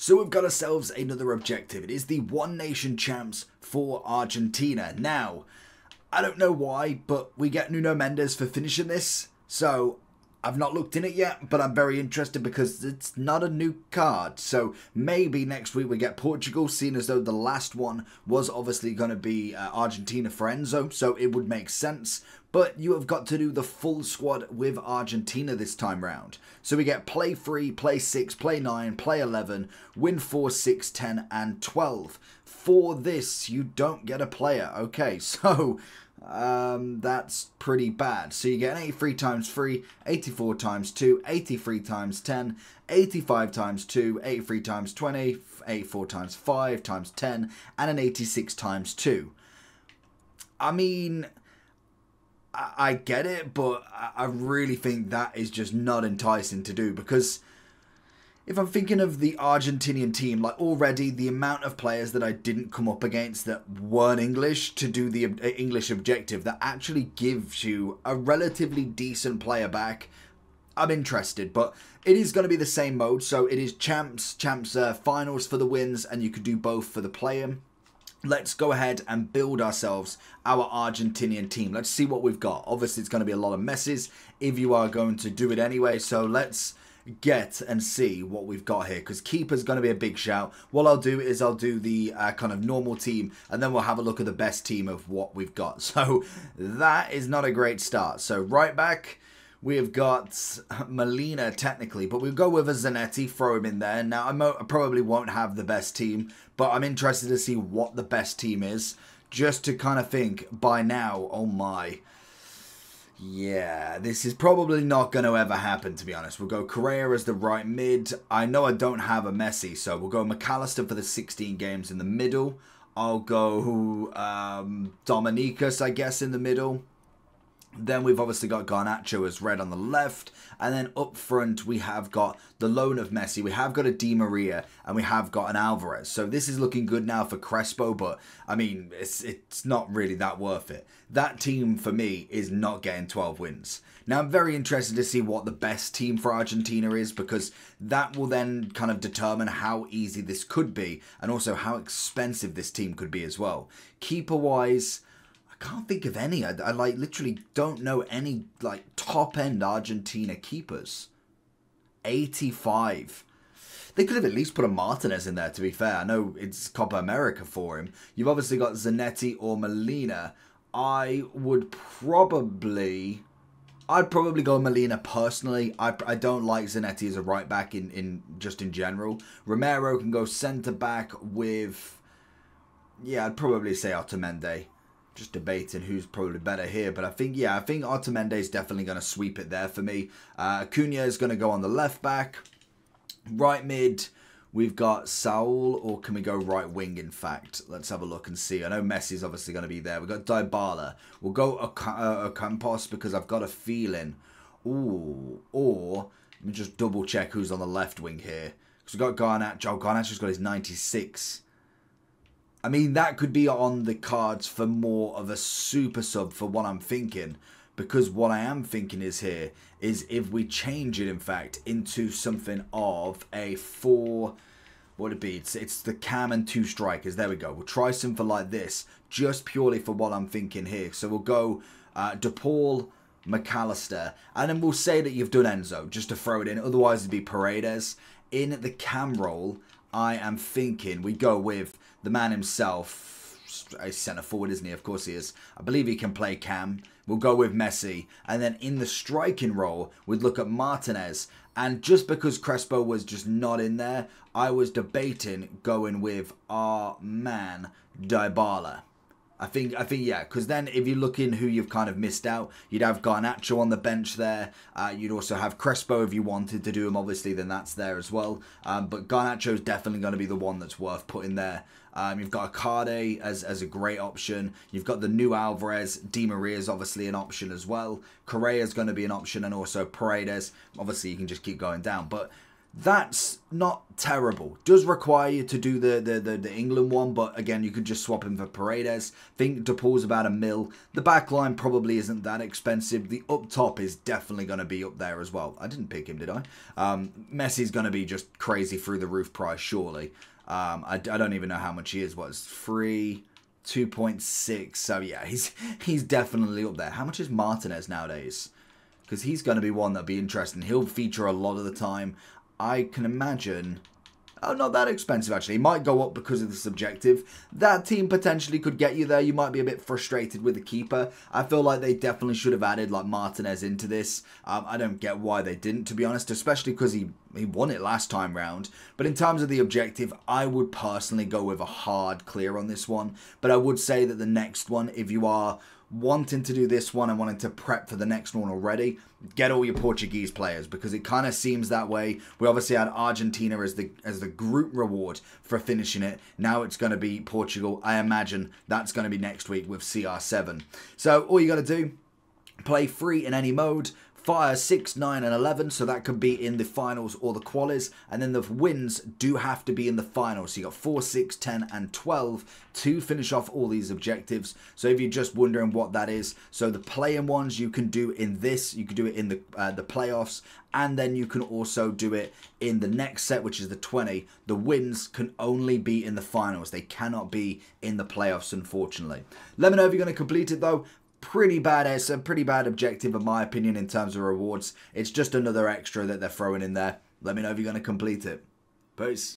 So we've got ourselves another objective. It is the One Nation Champs for Argentina. Now, I don't know why, but we get Nuno Mendes for finishing this. So I've not looked in it yet, but I'm very interested because it's not a new card. So maybe next week we get Portugal, seeing as though the last one was obviously going to be Argentina for Enzo. So it would make sense. But you have got to do the full squad with Argentina this time round. So we get play 3, play 6, play 9, play 11, win 4, 6, 10 and 12. For this, you don't get a player. Okay, so that's pretty bad. So you get an 83 times 3, 84 times 2, 83 times 10, 85 times 2, 83 times 20, 84 times 5 times 10, and an 86 times 2. I mean, I get it, but I really think that is just not enticing to do, because if I'm thinking of the Argentinian team, like already the amount of players that I didn't come up against that weren't English to do the English objective, that actually gives you a relatively decent player back, I'm interested. But it is going to be the same mode, so it is champs finals for the wins, and you could do both for the play-in. Let's go ahead and build ourselves our Argentinian team. Let's see what we've got. Obviously, it's going to be a lot of messes if you are going to do it anyway. So let's get and see what we've got here, because keeper's going to be a big shout. What I'll do is I'll do the kind of normal team, and then we'll have a look at the best team of what we've got. So that is not a great start. So right back, we have got Molina technically, but we'll go with a Zanetti, throw him in there. Now, I probably won't have the best team, but I'm interested to see what the best team is, just to kind of think by now, oh my, yeah, this is probably not going to ever happen, to be honest. We'll go Correa as the right mid. I know I don't have a Messi, so we'll go McAllister for the 16 games in the middle. I'll go Dominicus, I guess, in the middle. Then we've obviously got Garnacho as red on the left. And then up front, we have got the loan of Messi. We have got a Di Maria, and we have got an Alvarez. So this is looking good now for Crespo, but I mean, it's not really that worth it. That team, for me, is not getting 12 wins. Now, I'm very interested to see what the best team for Argentina is, because that will then kind of determine how easy this could be, and also how expensive this team could be as well. Keeper-wise, can't think of any. I like literally don't know any like top end Argentina keepers. 85. They could have at least put a Martinez in there, to be fair. I know it's Copa America for him. You've obviously got Zanetti or Molina. I'd probably go Molina personally. I don't like Zanetti as a right back in general. Romero can go centre back with, yeah, I'd probably say Otamendi. Just debating who's probably better here, but I think Otamendi is definitely going to sweep it there for me. Acuna is going to go on the left back. Right mid, we've got Saul, or can we go right wing, in fact? Let's have a look and see. I know Messi's obviously going to be there. We've got Dybala. We'll go Ocampos, because I've got a feeling. Ooh, or let me just double check who's on the left wing here. Because we've got Garnacho. Garnacho's got his 96. I mean, that could be on the cards for more of a super sub for what I'm thinking. Because what I am thinking is if we change it, in fact, into something of a 4... What would it be? It's the cam and 2 strikers. There we go. We'll try something like this, just purely for what I'm thinking here. So we'll go DePaul, McAllister, and then we'll say that you've done Enzo, just to throw it in. Otherwise, it'd be Paredes. In the cam role, I am thinking we go with the man himself, a centre forward, isn't he? Of course he is. I believe he can play cam. We'll go with Messi. And then in the striking role, we'd look at Martinez. And just because Crespo was just not in there, I was debating going with our man, Dybala. I think yeah, because then if you look in who you've kind of missed out, you'd have Garnacho on the bench there. You'd also have Crespo if you wanted to do him, obviously, then that's there as well. But Garnacho's definitely going to be the one that's worth putting there. You've got Icardi as a great option. You've got the new Alvarez. Di Maria is obviously an option as well. Correa is going to be an option, and also Paredes. Obviously, you can just keep going down. But That's not terrible. Does require you to do the England one, but again, you could just swap him for Paredes. Think DePaul's about $1 mil. The back line probably isn't that expensive. The up top is definitely going to be up there as well. I didn't pick him, did I? Messi's going to be just crazy through the roof price, surely. I don't even know how much he is. What is free? 2.6. So yeah, he's definitely up there. How much is Martinez nowadays? Because he's going to be one that'll be interesting. He'll feature a lot of the time. I can imagine... Oh, not that expensive, actually. He might go up because of the subjective. That team potentially could get you there. You might be a bit frustrated with the keeper. I feel like they definitely should have added, like, Martinez into this. I don't get why they didn't, to be honest, especially because he won it last time round. But in terms of the objective, I would personally go with a hard clear on this one. But I would say that the next one, if you are wanting to do this one and wanting to prep for the next one already, get all your Portuguese players, because it kind of seems that way. We obviously had Argentina as the group reward for finishing it. Now it's going to be Portugal. I imagine that's going to be next week with CR7. So all you got to do, play free in any mode, fire 6, 9 and 11, so that could be in the finals or the qualies, and then the wins do have to be in the finals. So you got 4, 6, 10 and 12 to finish off all these objectives. So if you're just wondering what that is, so the play-in ones you can do in this, you can do it in the playoffs, and then you can also do it in the next set, which is the 20. The wins can only be in the finals. They cannot be in the playoffs, unfortunately. Let me know if you're going to complete it though. Pretty bad. It's a pretty bad objective in my opinion in terms of rewards. It's just another extra that they're throwing in there. Let me know if you're going to complete it. Peace.